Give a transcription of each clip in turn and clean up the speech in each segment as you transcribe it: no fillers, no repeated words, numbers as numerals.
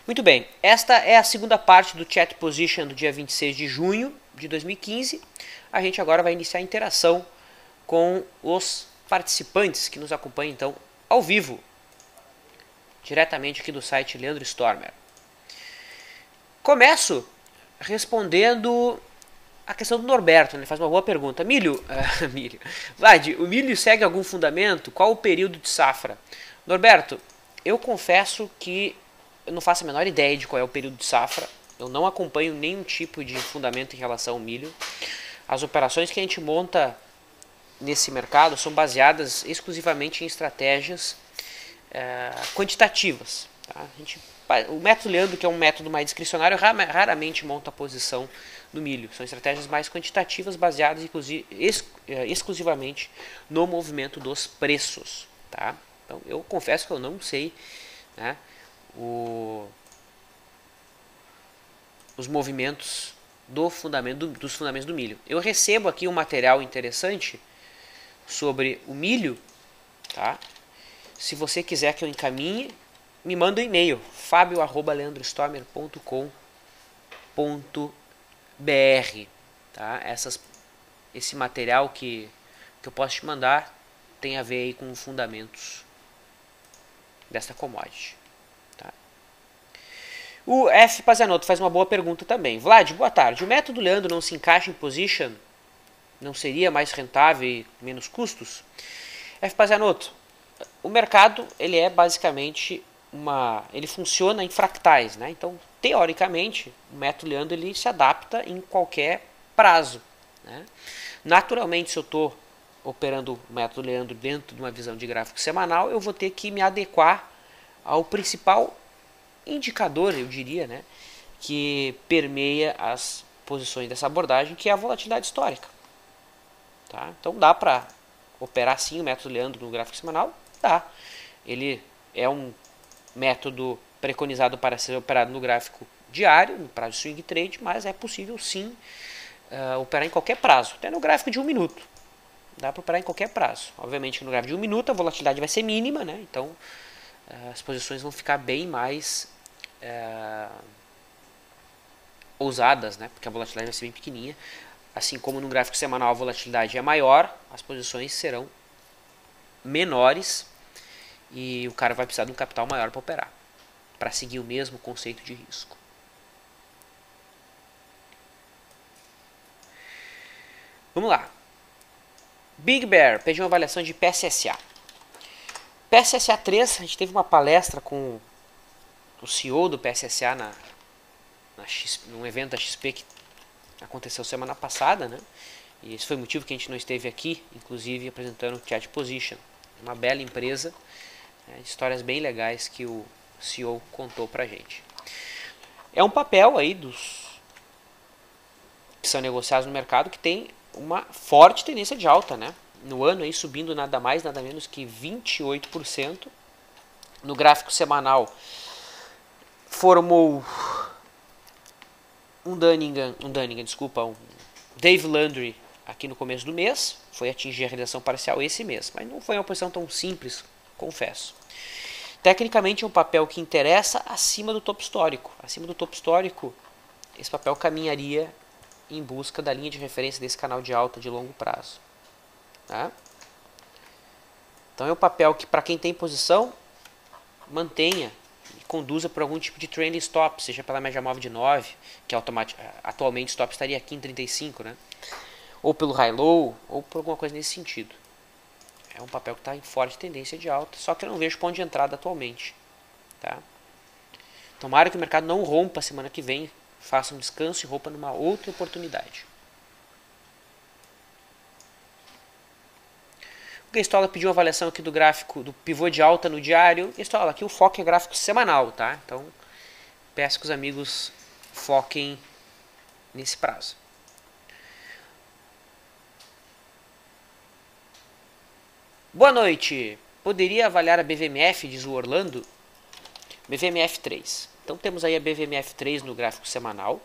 Muito bem, esta é a segunda parte do Chat Position do dia 26 de junho de 2015. A gente agora vai iniciar a interação com os participantes que nos acompanham então ao vivo, diretamente aqui do site Leandro Stormer. Começo respondendo a questão do Norberto, ele faz uma boa pergunta. Vlad, o milho segue algum fundamento? Qual o período de safra? Norberto, eu confesso que eu não faço a menor ideia de qual é o período de safra. Eu não acompanho nenhum tipo de fundamento em relação ao milho. As operações que a gente monta nesse mercado são baseadas exclusivamente em estratégias quantitativas. Tá? O método Leandro, que é um método mais discricionário, raramente monta a posição no milho. São estratégias mais quantitativas, baseadas exclusivamente no movimento dos preços. Tá? Então, eu confesso que eu não sei, né, os movimentos dos fundamentos do milho. Eu recebo aqui um material interessante sobre o milho. Tá? Se você quiser que eu encaminhe, me manda um e-mail, fabio@leandrostomer.com.br. Tá? Esse material que eu posso te mandar tem a ver aí com fundamentos desta commodity. Tá? O F. Pazanotto faz uma boa pergunta também. Vlad, boa tarde. O método Leandro não se encaixa em position? Não seria mais rentável e menos custos? F. Pazanotto, o mercado ele é basicamente ele funciona em fractais, né? Então, teoricamente, o método Leandro ele se adapta em qualquer prazo, né? Naturalmente, se eu estou operando o método Leandro dentro de uma visão de gráfico semanal, eu vou ter que me adequar ao principal indicador, eu diria, né, que permeia as posições dessa abordagem, que é a volatilidade histórica. Tá? Então dá para operar sim o método Leandro no gráfico semanal? Dá. Ele é um método preconizado para ser operado no gráfico diário, no prazo de swing trade, mas é possível sim operar em qualquer prazo, até no gráfico de 1 minuto. Dá para operar em qualquer prazo. Obviamente que no gráfico de 1 minuto a volatilidade vai ser mínima, né? Então as posições vão ficar bem mais ousadas, né? Porque a volatilidade vai ser bem pequenininha. Assim como no gráfico semanal a volatilidade é maior, as posições serão menores e o cara vai precisar de um capital maior para operar, para seguir o mesmo conceito de risco. Vamos lá. Big Bear pediu uma avaliação de PSSA. PSSA 3, a gente teve uma palestra com o CEO do PSSA num evento da XP que aconteceu semana passada, né? E esse foi o motivo que a gente não esteve aqui, inclusive apresentando o Chat Position. Uma bela empresa, né? Histórias bem legais que o CEO contou pra gente. É um papel aí dos que são negociados no mercado que tem uma forte tendência de alta, né? No ano aí subindo nada mais, nada menos que 28%. No gráfico semanal formou um Dave Landry aqui no começo do mês, foi atingir a realização parcial esse mês, mas não foi uma posição tão simples, confesso. Tecnicamente é um papel que interessa acima do topo histórico. Acima do topo histórico, esse papel caminharia em busca da linha de referência desse canal de alta de longo prazo. Tá? Então é um papel que, para quem tem posição, mantenha e conduza por algum tipo de trailing stop, seja pela média móvel de 9, que atualmente o stop estaria aqui em 35, né? Ou pelo high-low, ou por alguma coisa nesse sentido. É um papel que está em forte tendência de alta, só que eu não vejo ponto de entrada atualmente. Tá? Tomara que o mercado não rompa semana que vem, faça um descanso e rompa numa outra oportunidade. O Gestola pediu uma avaliação aqui do gráfico do pivô de alta no diário. Gestola, aqui o foco é gráfico semanal, tá? Então, peço que os amigos foquem nesse prazo. Boa noite. Poderia avaliar a BVMF, diz o Orlando? BVMF 3. Então temos aí a BVMF 3 no gráfico semanal.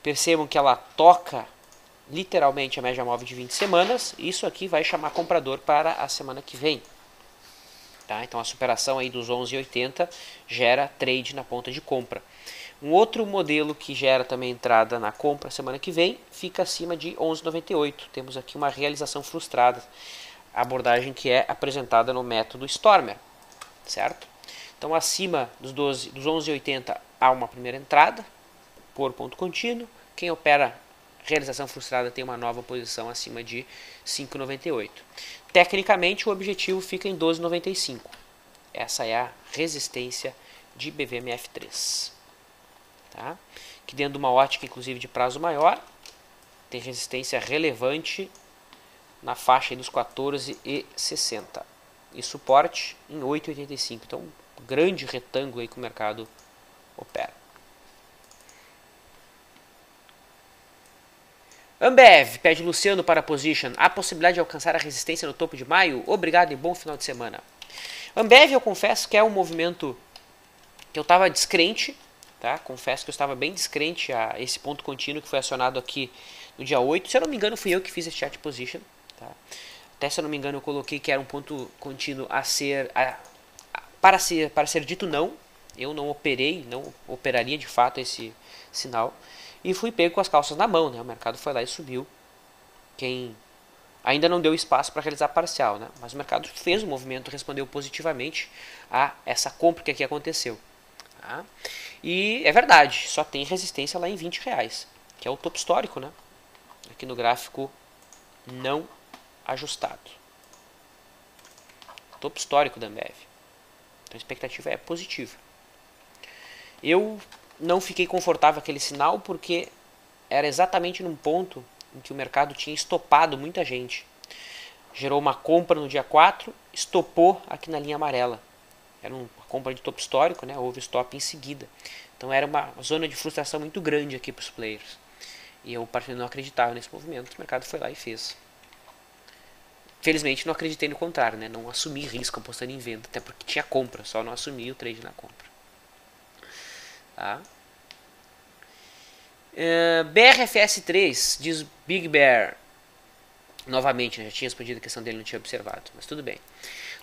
Percebam que ela toca literalmente a média móvel de 20 semanas. Isso aqui vai chamar comprador para a semana que vem. Tá? Então a superação aí dos 11,80 gera trade na ponta de compra. Um outro modelo que gera também entrada na compra semana que vem fica acima de 11,98. Temos aqui uma realização frustrada, a abordagem que é apresentada no método Stormer, certo? Então acima dos 11,80 há uma primeira entrada por ponto contínuo. Quem opera realização frustrada tem uma nova posição acima de 5,98. Tecnicamente o objetivo fica em 12,95. Essa é a resistência de BVMF3. Tá? Que dentro de uma ótica inclusive de prazo maior, tem resistência relevante na faixa dos 14,60 e suporte em 8,85. Então, um grande retângulo aí que o mercado opera. Ambev pede Luciano para a position. Há possibilidade de alcançar a resistência no topo de maio? Obrigado e bom final de semana. Ambev, eu confesso que é um movimento que eu estava descrente. Tá? Confesso que eu estava bem descrente a esse ponto contínuo que foi acionado aqui no dia 8. Se eu não me engano, fui eu que fiz esse chat position. Tá? Até se eu não me engano, eu coloquei que era um ponto contínuo para ser dito não. Eu não operei, não operaria de fato esse sinal. E fui pego com as calças na mão. Né? O mercado foi lá e subiu. Quem ainda não deu espaço para realizar parcial. Né? Mas o mercado fez o movimento, respondeu positivamente a essa compra que aqui aconteceu. Tá? E é verdade, só tem resistência lá em R$20, que é o topo histórico, né? Aqui no gráfico não ajustado. Topo histórico da Ambev. Então a expectativa é positiva. Eu não fiquei confortável com aquele sinal porque era exatamente num ponto em que o mercado tinha estopado muita gente. Gerou uma compra no dia 4, estopou aqui na linha amarela. Era uma compra de topo histórico, né? Houve stop em seguida. Então era uma zona de frustração muito grande aqui para os players. E eu, partindo, não acreditava nesse movimento. O mercado foi lá e fez. Felizmente não acreditei no contrário, né? Não assumi risco apostando em venda, até porque tinha compra, só não assumi o trade na compra. Tá? BRFS3, diz Big Bear. Novamente, já tinha respondido a questão dele, não tinha observado, mas tudo bem.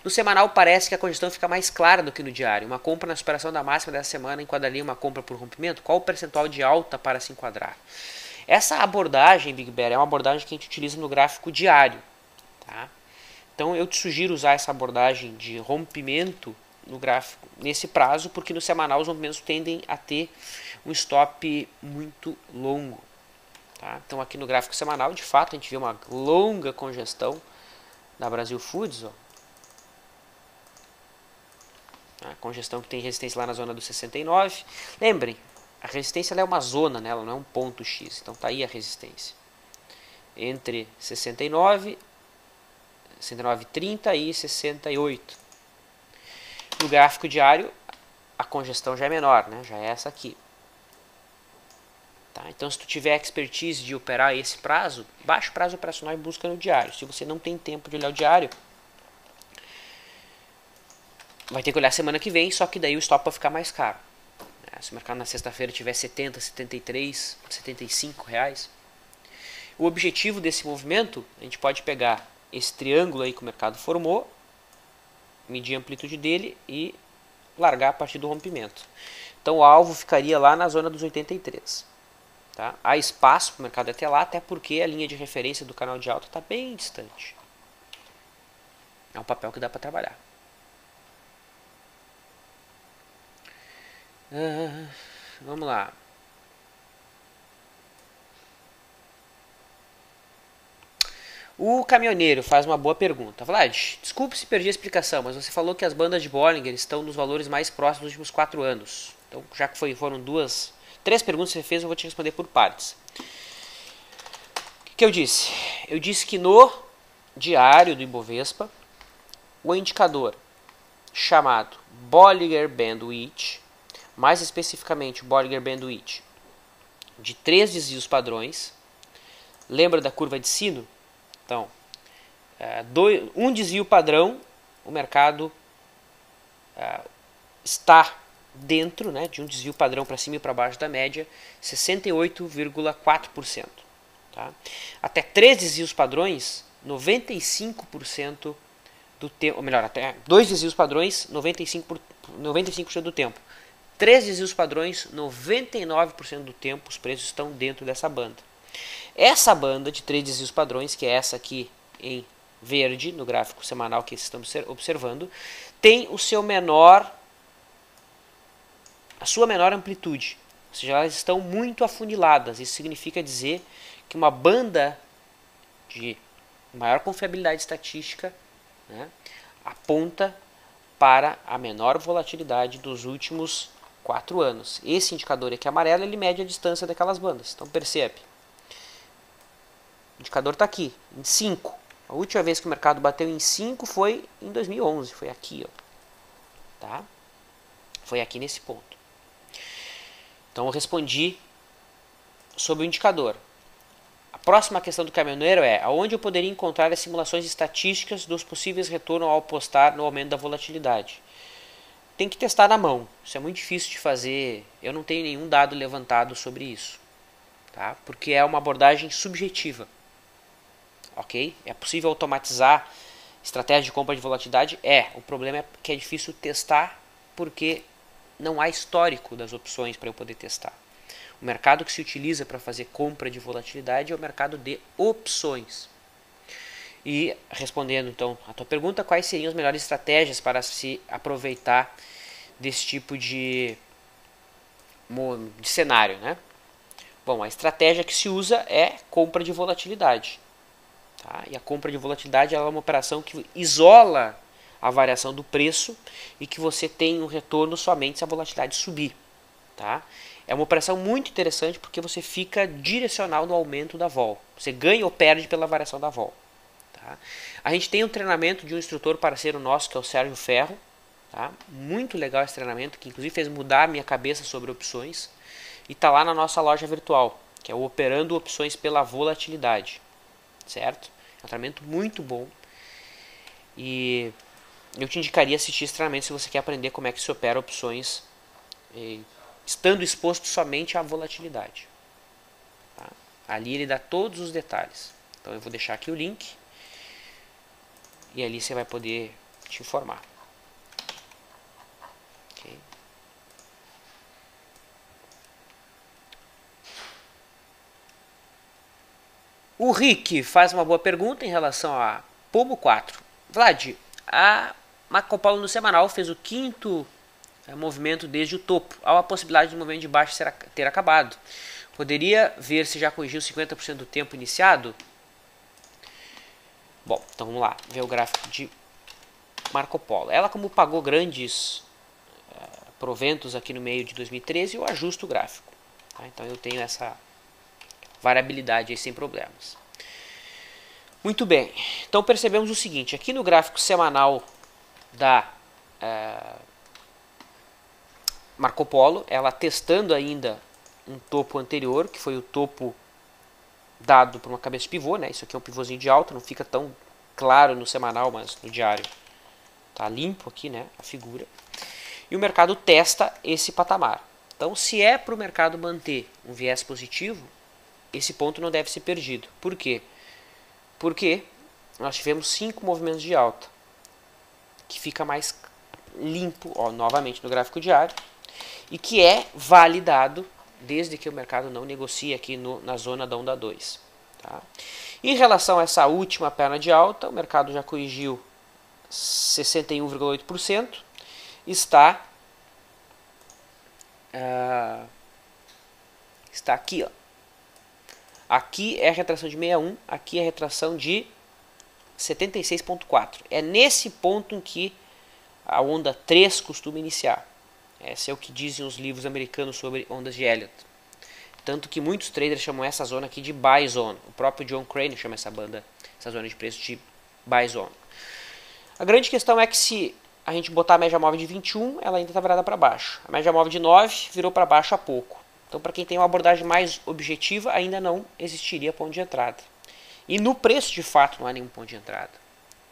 No semanal parece que a congestão fica mais clara do que no diário. Uma compra na superação da máxima dessa semana enquadraria uma compra por rompimento? Qual o percentual de alta para se enquadrar? Essa abordagem, Big Bear, é uma abordagem que a gente utiliza no gráfico diário. Tá? Então eu te sugiro usar essa abordagem de rompimento no gráfico nesse prazo, porque no semanal os rompimentos tendem a ter um stop muito longo. Tá? Então aqui no gráfico semanal, de fato, a gente vê uma longa congestão da Brasil Foods. Ó. A congestão que tem resistência lá na zona do 69. Lembrem, a resistência ela é uma zona, né? Ela não é um ponto X. Então tá aí a resistência. Entre 69, 69,30 e 68. No gráfico diário, a congestão já é menor, né? Já é essa aqui. Tá? Então se tu tiver expertise de operar esse prazo, baixa o prazo operacional e busca no diário. Se você não tem tempo de olhar o diário, vai ter que olhar semana que vem, só que daí o stop vai ficar mais caro. Se o mercado na sexta-feira tiver 70, 73, 75 reais, o objetivo desse movimento, a gente pode pegar esse triângulo aí que o mercado formou, medir a amplitude dele e largar a partir do rompimento. Então o alvo ficaria lá na zona dos 83. Tá? Há espaço para o mercado até lá, até porque a linha de referência do canal de alta está bem distante. É um papel que dá para trabalhar. Vamos lá. O caminhoneiro faz uma boa pergunta. Vlad, desculpe se perdi a explicação, mas você falou que as bandas de Bollinger estão nos valores mais próximos dos últimos 4 anos. Então, já que foram 3 perguntas que você fez, eu vou te responder por partes. O que eu disse? Eu disse que no diário do Ibovespa, o indicador chamado Bollinger Bandwidth, mais especificamente o Bollinger Bandwidth, de 3 desvios padrões. Lembra da curva de sino? Então, um desvio padrão, o mercado está dentro, né, de um desvio padrão para cima e para baixo da média, 68,4%. Tá? Até 3 desvios padrões, 95% do tempo, ou melhor, até 2 desvios padrões 95% do tempo. 3 desvios padrões 99% do tempo os preços estão dentro dessa banda. Essa banda de 3 desvios padrões, que é essa aqui em verde no gráfico semanal que estamos observando, tem a sua menor amplitude, ou seja, elas estão muito afuniladas. Isso significa dizer que uma banda de maior confiabilidade estatística, né, aponta para a menor volatilidade dos últimos 4 anos. Esse indicador aqui amarelo, ele mede a distância daquelas bandas. Então percebe, o indicador está aqui, em 5. A última vez que o mercado bateu em 5 foi em 2011, foi aqui, ó. Tá? Foi aqui nesse ponto. Então eu respondi sobre o indicador. A próxima questão do caminhoneiro é: aonde eu poderia encontrar as simulações estatísticas dos possíveis retornos ao apostar no aumento da volatilidade? Tem que testar na mão. Isso é muito difícil de fazer. Eu não tenho nenhum dado levantado sobre isso, tá? Porque é uma abordagem subjetiva. Ok? É possível automatizar estratégia de compra de volatilidade? O problema é que é difícil testar porque não há histórico das opções para eu poder testar. O mercado que se utiliza para fazer compra de volatilidade é o mercado de opções. E respondendo então a tua pergunta, quais seriam as melhores estratégias para se aproveitar desse tipo de cenário, né? Bom, a estratégia que se usa é compra de volatilidade. Tá? E a compra de volatilidade é uma operação que isola a variação do preço e que você tem um retorno somente se a volatilidade subir. Tá? É uma operação muito interessante porque você fica direcional no aumento da vol. Você ganha ou perde pela variação da vol. Tá? A gente tem um treinamento de um instrutor parceiro nosso, que é o Sérgio Ferro. Tá? Muito legal esse treinamento, que inclusive fez mudar a minha cabeça sobre opções. E está lá na nossa loja virtual, que é o Operando Opções pela Volatilidade. Certo? É um treinamento muito bom. E eu te indicaria assistir esse treinamento se você quer aprender como é que se opera opções estando exposto somente à volatilidade. Tá? Ali ele dá todos os detalhes. Então eu vou deixar aqui o link e ali você vai poder te informar. Okay. O Rick faz uma boa pergunta em relação a Pomo 4. Vlad, a Marco Polo no semanal fez o 5º movimento desde o topo. Há a possibilidade do movimento de baixo ter acabado. Poderia ver se já corrigiu 50% do tempo iniciado? Bom, então vamos lá, ver o gráfico de Marco Polo. Ela, como pagou grandes proventos aqui no meio de 2013, eu ajusto o gráfico. Tá? Então eu tenho essa variabilidade aí sem problemas. Muito bem, então percebemos o seguinte, aqui no gráfico semanal da Marco Polo, ela testando ainda um topo anterior, que foi o topo dado por uma cabeça de pivô, né? Isso aqui é um pivôzinho de alta, não fica tão claro no semanal, mas no diário tá limpo aqui, né? A figura. E o mercado testa esse patamar. Então, se é para o mercado manter um viés positivo, esse ponto não deve ser perdido. Por quê? Porque nós tivemos 5 movimentos de alta, que fica mais limpo, ó, novamente no gráfico diário, e que é validado desde que o mercado não negocie aqui na zona da onda 2. Tá? Em relação a essa última perna de alta, o mercado já corrigiu 61,8%, está aqui, ó. Aqui é a retração de 61, aqui é a retração de 76,4. É nesse ponto em que a onda 3 costuma iniciar. Esse é o que dizem os livros americanos sobre ondas de Elliott. Tanto que muitos traders chamam essa zona aqui de buy zone. O próprio John Crane chama essa zona de preço de buy zone. A grande questão é que se a gente botar a média móvel de 21, ela ainda está virada para baixo. A média móvel de 9 virou para baixo há pouco. Então, para quem tem uma abordagem mais objetiva, ainda não existiria ponto de entrada. E no preço, de fato, não há nenhum ponto de entrada.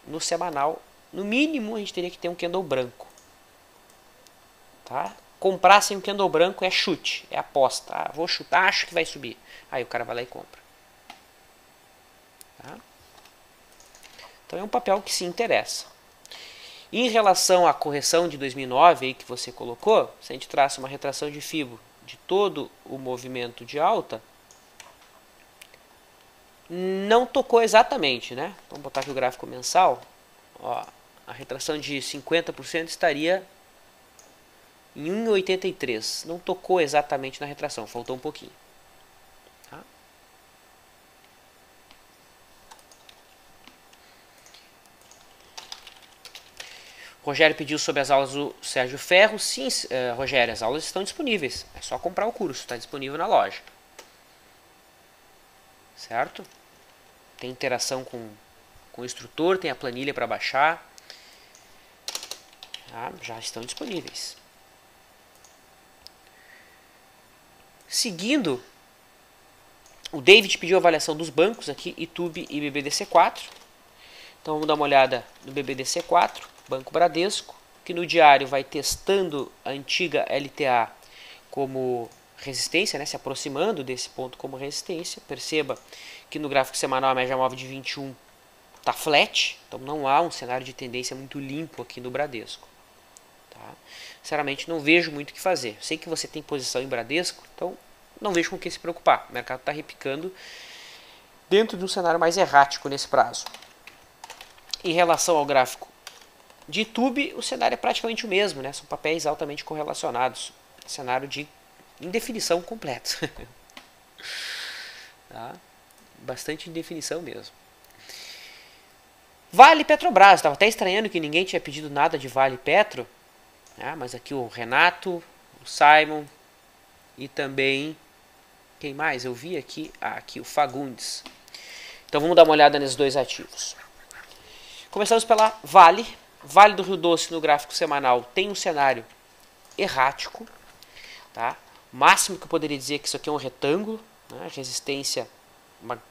No semanal, no mínimo, a gente teria que ter um candle branco. Tá? Comprar sem um candle branco é chute, é aposta. Ah, vou chutar, acho que vai subir. Aí o cara vai lá e compra. Tá? Então é um papel que se interessa. Em relação à correção de 2009 aí que você colocou, se a gente traça uma retração de Fibo de todo o movimento de alta, não tocou exatamente, né? Vamos botar aqui o gráfico mensal. Ó, a retração de 50% estaria em 1,83. Não tocou exatamente na retração, faltou um pouquinho. Tá? Rogério pediu sobre as aulas do Sérgio Ferro. Sim, Rogério, as aulas estão disponíveis. É só comprar o curso, está disponível na loja. Certo? Tem interação com o instrutor, tem a planilha para baixar. Tá? Já estão disponíveis. Seguindo, o David pediu a avaliação dos bancos aqui, Itube e BBDC4. Então vamos dar uma olhada no BBDC4, Banco Bradesco, que no diário vai testando a antiga LTA como resistência, né, se aproximando desse ponto como resistência. Perceba que no gráfico semanal a média móvel de 21 está flat, então não há um cenário de tendência muito limpo aqui no Bradesco. Tá? Sinceramente não vejo muito o que fazer. Sei que você tem posição em Bradesco, então não vejo com o que se preocupar. O mercado está repicando dentro de um cenário mais errático nesse prazo. Em relação ao gráfico de Itube, o cenário é praticamente o mesmo, né? São papéis altamente correlacionados. Cenário de indefinição completa. Tá? Bastante indefinição mesmo. Vale Petrobras. Estava até estranhando que ninguém tinha pedido nada de Vale Petro. Mas aqui o Renato, o Simon e também... Quem mais? Eu vi aqui, aqui o Fagundes. Então vamos dar uma olhada nesses dois ativos. Começamos pela Vale. Vale do Rio Doce no gráfico semanal tem um cenário errático. Tá? O máximo que eu poderia dizer é que isso aqui é um retângulo. Né? Resistência,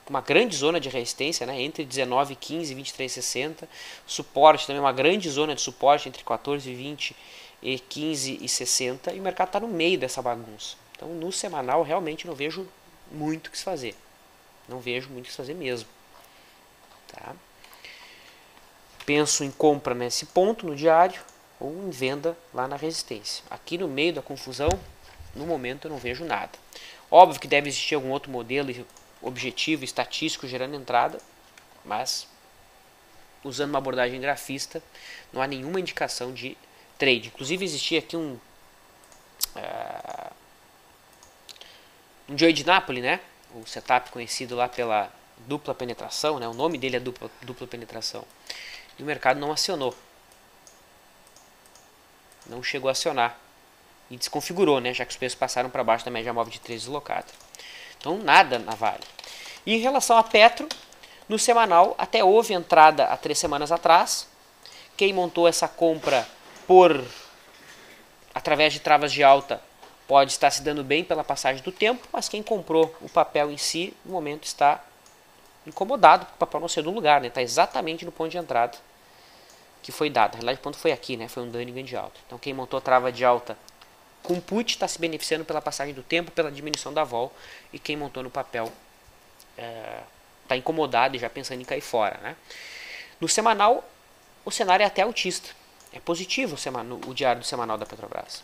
uma grande zona de resistência, né? Entre 19,15 e 23,60. Suporte também, uma grande zona de suporte entre 14,20 e 15,60. E o mercado está no meio dessa bagunça. Então no semanal realmente não vejo muito o que se fazer. Não vejo muito o que se fazer mesmo. Tá? Penso em compra nesse ponto no diário ou em venda lá na resistência. Aqui no meio da confusão, no momento eu não vejo nada. Óbvio que deve existir algum outro modelo objetivo, estatístico, gerando entrada, mas usando uma abordagem grafista, não há nenhuma indicação de trade. Inclusive existia aqui um Joey de Napoli, né? O setup conhecido lá pela dupla penetração, né? O nome dele é dupla penetração. E o mercado não acionou. Não chegou a acionar. E desconfigurou, né? Já que os preços passaram para baixo da média móvel de 13 deslocada. Então nada na Vale. E em relação a Petro, no semanal até houve entrada há 3 semanas atrás. Quem montou essa compra através de travas de alta pode estar se dando bem pela passagem do tempo, mas quem comprou o papel em si, no momento está incomodado, porque o papel não saiu do lugar, né? Está exatamente no ponto de entrada que foi dado. Na realidade, o ponto foi aqui, né? Foi um Dunningham de alta. Então quem montou a trava de alta com put está se beneficiando pela passagem do tempo, pela diminuição da vol, e quem montou no papel está incomodado e já pensando em cair fora, né? No semanal, o cenário é até altista. É positivo o diário do semanal da Petrobras.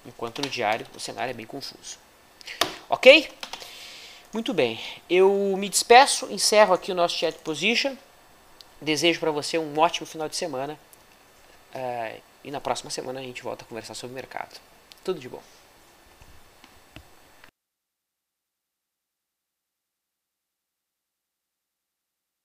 Enquanto no diário o cenário é bem confuso. Ok? Muito bem. Eu me despeço, encerro aqui o nosso chat position. Desejo para você um ótimo final de semana. E na próxima semana a gente volta a conversar sobre o mercado. Tudo de bom.